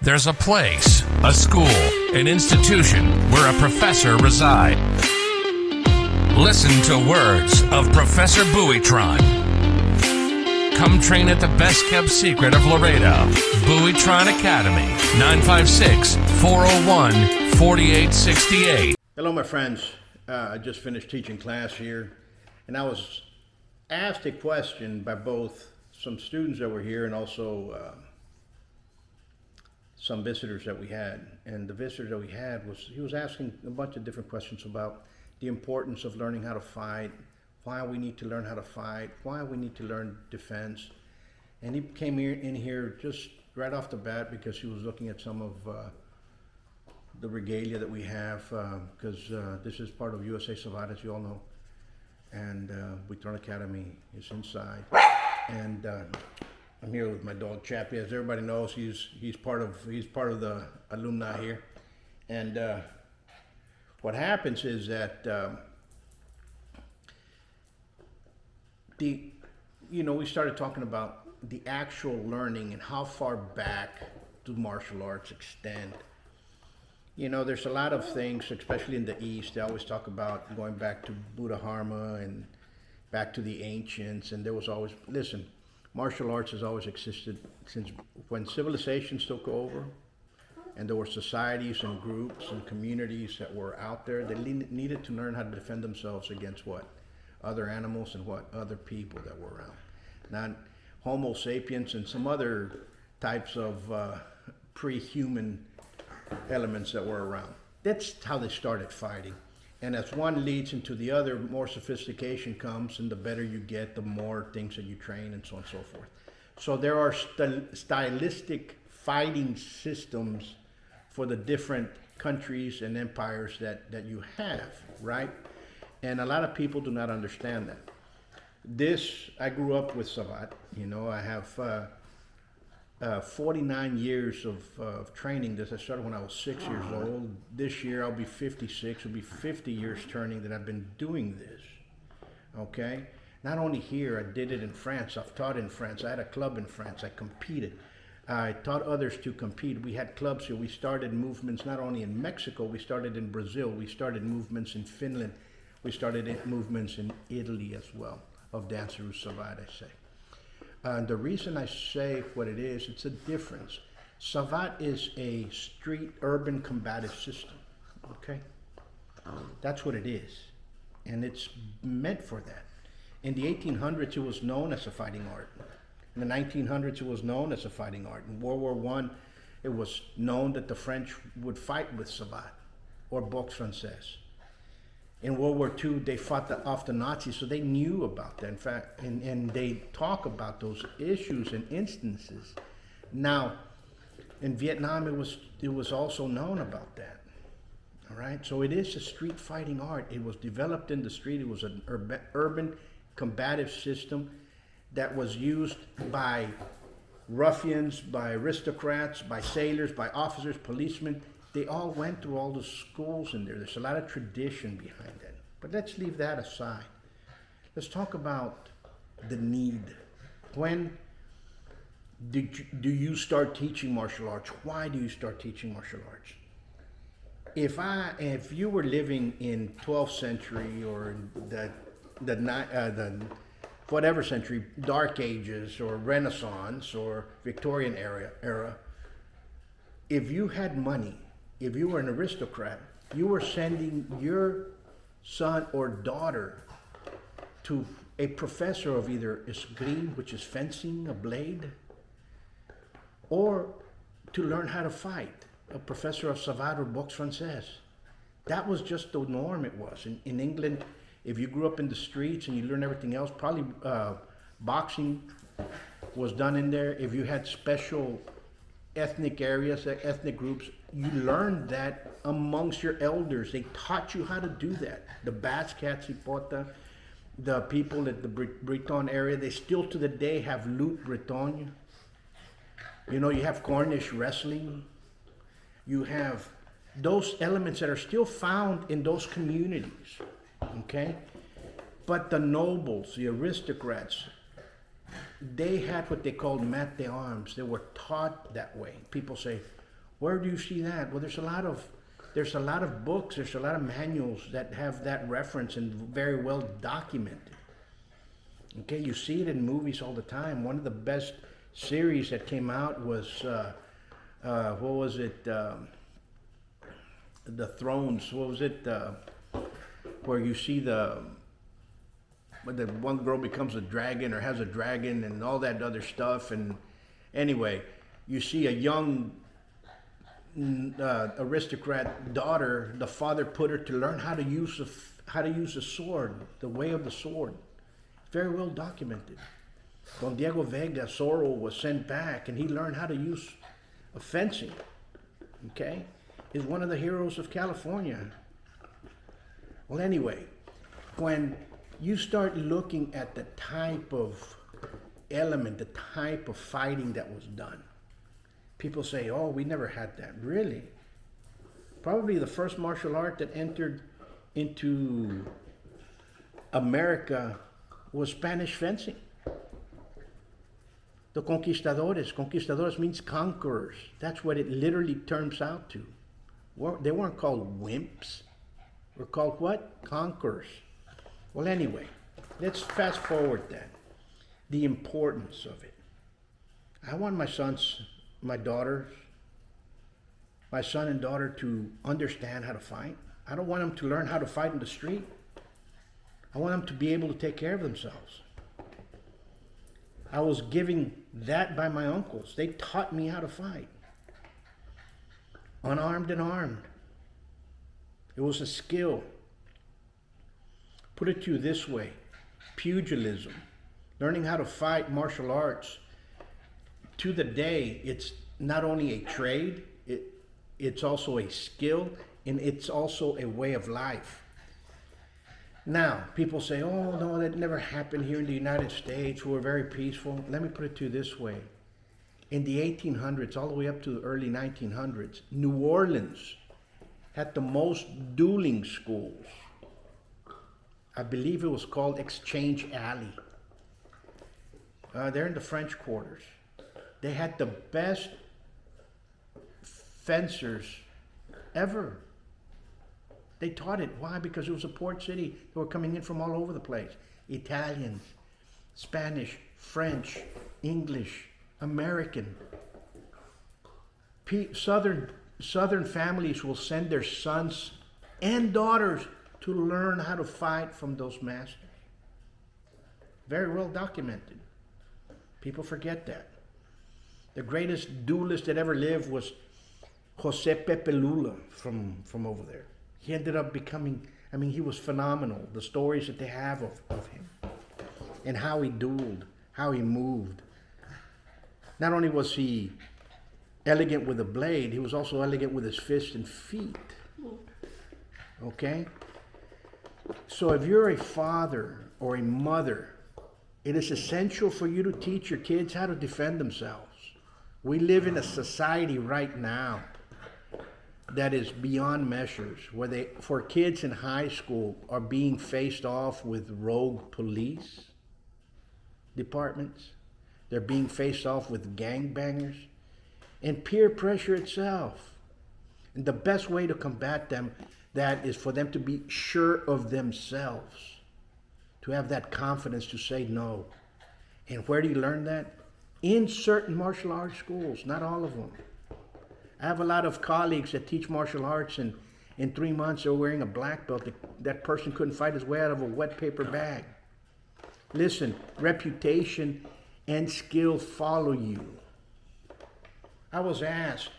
there's a place, a school, an institution where a professor resides. Listen to words of Professor Buitron. Come train at the best-kept secret of Laredo, Buitron Academy, 956-401-4868. Hello, my friends. I just finished teaching class here, and I was asked a question by both some students that were here and also some visitors that we had. And the visitor that we had he was asking a bunch of different questions about the importance of learning how to fight, why we need to learn how to fight, why we need to learn defense. And he came in here just right off the bat because he was looking at some of the regalia that we have, because this is part of USA Savate, as you all know. And Buitron Academy is inside. And I'm here with my dog Chappie. As everybody knows, he's part of the alumni here. And what happens is that we started talking about the actual learning and how far back do martial arts extend. You know, there's a lot of things, especially in the East. They always talk about going back to Buddha Dharma and back to the ancients. And there was always, listen, martial arts has always existed since when civilizations took over, and there were societies and groups and communities that were out there. They needed to learn how to defend themselves against what? Other animals and what? Other people that were around. Not Homo sapiens and some other types of pre-human elements that were around. That's how they started fighting. And as one leads into the other, more sophistication comes, and the better you get, the more things that you train, and so on and so forth. So there are stylistic fighting systems for the different countries and empires that you have, right? And a lot of people do not understand that. I grew up with Savate. You know, I have 49 years of training this. I started when I was 6 years old. This year I'll be 56. It'll be 50 years turning that I've been doing this. Okay? Not only here, I did it in France. I've taught in France. I had a club in France. I competed. I taught others to compete. We had clubs here. We started movements not only in Mexico, we started in Brazil. We started movements in Finland. We started movements in Italy as well, of Danse Savate, I say. The reason I say what it is, it's a difference. Savate is a street urban combative system, okay? That's what it is, and it's meant for that. In the 1800s, it was known as a fighting art. In the 1900s, it was known as a fighting art. In World War I, it was known that the French would fight with Savate or boxe française. In World War II, they fought off the Nazis, so they knew about that. In fact, and they talk about those issues and instances. Now, in Vietnam, it was also known about that. All right, so it is a street fighting art. It was developed in the street. It was an urban combative system that was used by ruffians, by aristocrats, by sailors, by officers, policemen. They all went through all the schools in there. There's a lot of tradition behind that. But let's leave that aside. Let's talk about the need. When do you start teaching martial arts? Why do you start teaching martial arts? If you were living in 12th century or the whatever century, Dark Ages or Renaissance or Victorian era, if you had money, if you were an aristocrat, you were sending your son or daughter to a professor of either escrime, which is fencing, a blade, or to learn how to fight, a professor of savate or boxe française. That was just the norm it was. In England, if you grew up in the streets and you learned everything else, probably boxing was done in there. If you had special ethnic areas, ethnic groups, you learned that amongst your elders. They taught you how to do that. The Basque Cats, the people at the Buitron area, they still to the day have lutte bretonne. You know, you have Cornish wrestling. You have those elements that are still found in those communities, okay? But the nobles, the aristocrats, they had what they called maître d'armes. They were taught that way. People say, Where do you see that? Well, there's a lot of books, there's a lot of manuals that have that reference and very well documented. Okay, you see it in movies all the time. One of the best series that came out was what was it? The Thrones. What was it? Where you see when the one girl becomes a dragon or has a dragon and all that other stuff. And anyway, you see a young aristocrat daughter. The father put her to learn how to use the sword, the way of the sword. Very well documented. Don Diego Vega, Zorro, was sent back and he learned how to use fencing. Okay? He's one of the heroes of California. Well, anyway, when you start looking at the type of element, the type of fighting that was done, people say, oh, we never had that. Really? Probably the first martial art that entered into America was Spanish fencing. The conquistadores means conquerors. That's what it literally turns out to. They weren't called wimps. We're called what? Conquerors. Well, anyway, let's fast forward then. The importance of it. I want my son and daughter to understand how to fight. I don't want them to learn how to fight in the street. I want them to be able to take care of themselves. I was given that by my uncles. They taught me how to fight. Unarmed and armed. It was a skill. Put it to you this way. Pugilism. Learning how to fight martial arts. To the day, it's not only a trade, it's also a skill, and it's also a way of life. Now, people say, oh, no, that never happened here in the United States. We're very peaceful. Let me put it to you this way. In the 1800s, all the way up to the early 1900s, New Orleans had the most dueling schools. I believe it was called Exchange Alley. They're in the French quarters. They had the best fencers ever. They taught it. Why? Because it was a port city. They were coming in from all over the place. Italians, Spanish, French, English, American. Southern families will send their sons and daughters to learn how to fight from those masters. Very well documented. People forget that. The greatest duelist that ever lived was Jose Pepe Lula from over there. He ended up becoming, he was phenomenal. The stories that they have of him and how he dueled, how he moved. Not only was he elegant with a blade, he was also elegant with his fists and feet. Okay? So if you're a father or a mother, it is essential for you to teach your kids how to defend themselves. We live in a society right now that is beyond measures, where for kids in high school are being faced off with rogue police departments. They're being faced off with gangbangers and peer pressure itself. And the best way to combat that is for them to be sure of themselves, to have that confidence to say no. And where do you learn that? In certain martial arts schools, not all of them. I have a lot of colleagues that teach martial arts, and in 3 months they're wearing a black belt. That person couldn't fight his way out of a wet paper bag. Listen, reputation and skill follow you. I was asked,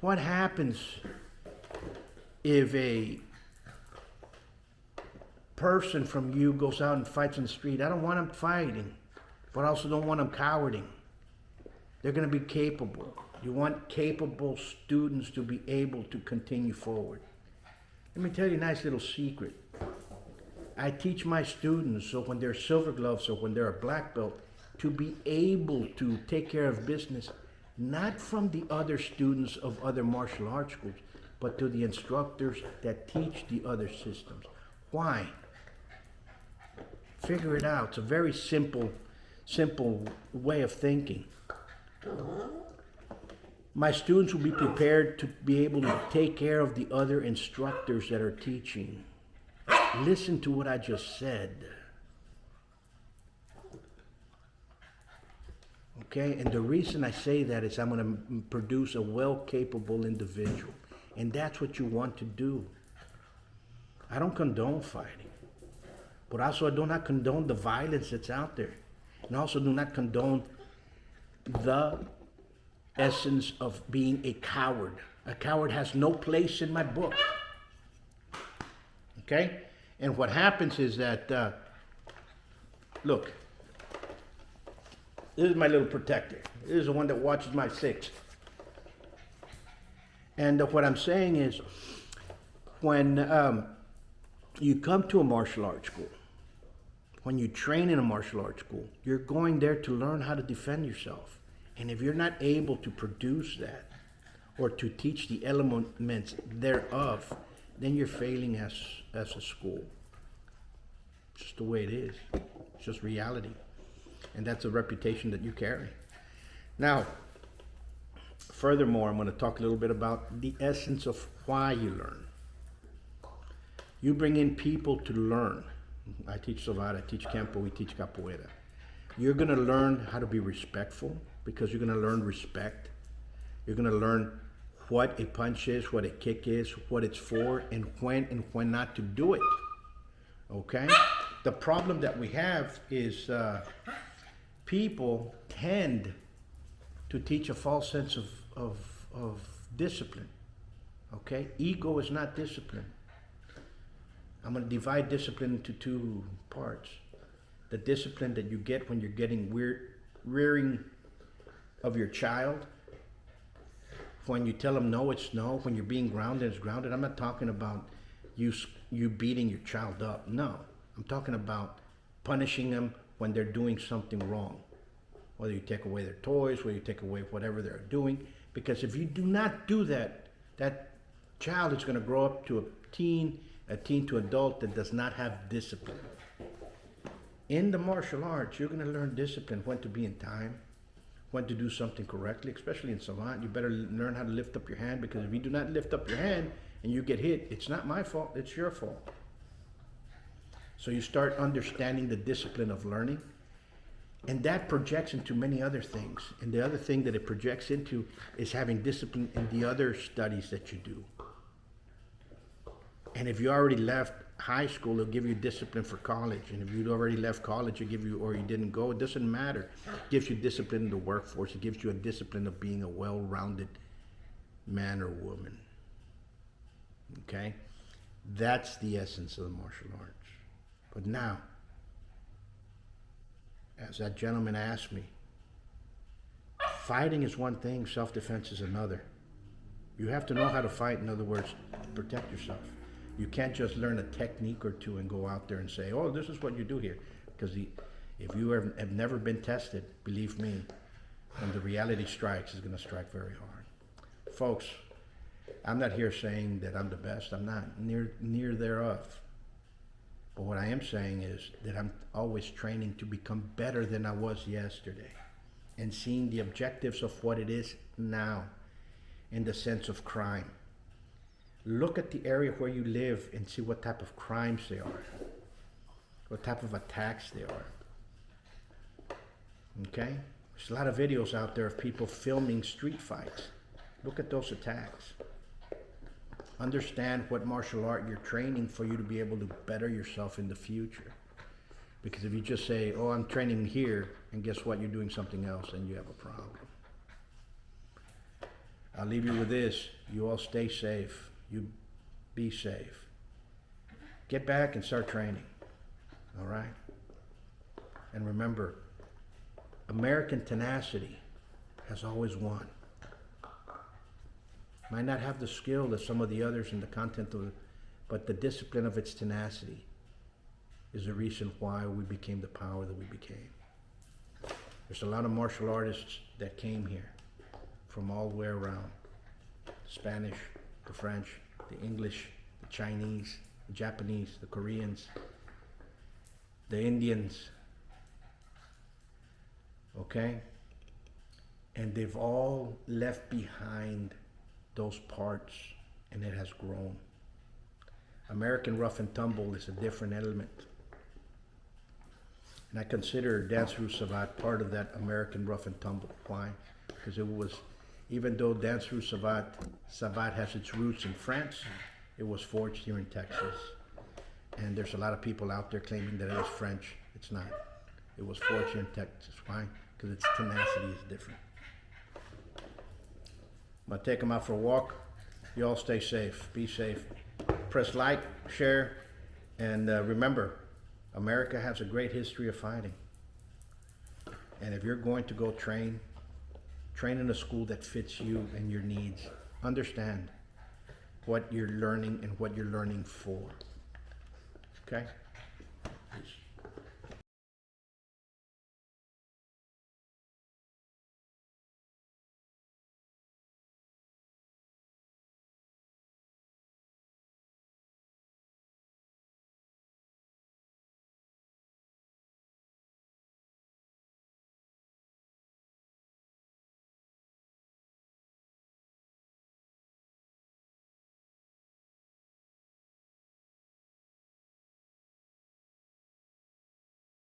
what happens if a person from you goes out and fights on the street? I don't want them fighting, but I also don't want them cowarding. They're going to be capable. You want capable students to be able to continue forward. Let me tell you a nice little secret. I teach my students, so when they're silver gloves or when they're a black belt, to be able to take care of business, not from the other students of other martial arts schools, but to the instructors that teach the other systems. Why? Figure it out. It's a very simple way of thinking. My students will be prepared to be able to take care of the other instructors that are teaching. Listen to what I just said. Okay, and the reason I say that is I'm going to produce a well-capable individual. And that's what you want to do. I don't condone fighting. But also I do not condone the violence that's out there. And also do not condone the essence of being a coward. A coward has no place in my book. Okay? And what happens is that, look, this is my little protector. This is the one that watches my six. And what I'm saying is, when you come to a martial arts school, when you train in a martial arts school, you're going there to learn how to defend yourself. And if you're not able to produce that, or to teach the elements thereof, then you're failing as a school. It's just the way it is. It's just reality. And that's a reputation that you carry. Now, furthermore, I'm going to talk a little bit about the essence of why you learn. You bring in people to learn. I teach Savate, I teach Kempo, we teach Capoeira. You're going to learn how to be respectful, because you're going to learn respect. You're going to learn what a punch is, what a kick is, what it's for, and when not to do it. Okay? The problem that we have is people tend to teach a false sense of discipline. Okay? Ego is not discipline. I'm going to divide discipline into two parts. The discipline that you get when you're getting rearing of your child. When you tell them no, it's no. When you're being grounded, it's grounded. I'm not talking about you beating your child up. No. I'm talking about punishing them when they're doing something wrong. Whether you take away their toys, whether you take away whatever they're doing. Because if you do not do that, that child is going to grow up to a teen to adult that does not have discipline. In the martial arts, you're going to learn discipline, when to be in time, when to do something correctly, especially in Savate. You better learn how to lift up your hand, because if you do not lift up your hand and you get hit, it's not my fault, it's your fault. So you start understanding the discipline of learning, and that projects into many other things. And the other thing that it projects into is having discipline in the other studies that you do. And if you already left high school, it'll give you discipline for college. And if you already left college, it'll give you, or you didn't go, it doesn't matter. It gives you discipline in the workforce. It gives you a discipline of being a well-rounded man or woman. Okay? That's the essence of the martial arts. But now, as that gentleman asked me, fighting is one thing, self-defense is another. You have to know how to fight, in other words, protect yourself. You can't just learn a technique or two and go out there and say, oh, this is what you do here. Because if you have never been tested, believe me, when the reality strikes, it's going to strike very hard. Folks, I'm not here saying that I'm the best. I'm not, near thereof. But what I am saying is that I'm always training to become better than I was yesterday, and seeing the objectives of what it is now in the sense of crime. Look at the area where you live and see what type of crimes they are, what type of attacks they are. Okay? There's a lot of videos out there of people filming street fights. Look at those attacks. Understand what martial art you're training for you to be able to better yourself in the future. Because if you just say, oh, I'm training here, and guess what, you're doing something else, and you have a problem. I'll leave you with this. You all stay safe. You be safe. Get back and start training. All right? And remember, American tenacity has always won. Might not have the skill that some of the others in the content of it, but the discipline of its tenacity is the reason why we became the power that we became. There's a lot of martial artists that came here from all the way around. The Spanish, the French, the English, the Chinese, the Japanese, the Koreans, the Indians. Okay? And they've all left behind those parts, and it has grown. American rough and tumble is a different element. And I consider Danse Russe Savate part of that American rough and tumble. Why? Because it was, even though Danse Russe Savate has its roots in France, it was forged here in Texas. And there's a lot of people out there claiming that it is French. It's not. It was forged here in Texas. Why? Because its tenacity is different. I'm gonna take them out for a walk. You all stay safe. Be safe. Press like, share, and remember, America has a great history of fighting. And if you're going to go train in a school that fits you and your needs. Understand what you're learning and what you're learning for. Okay?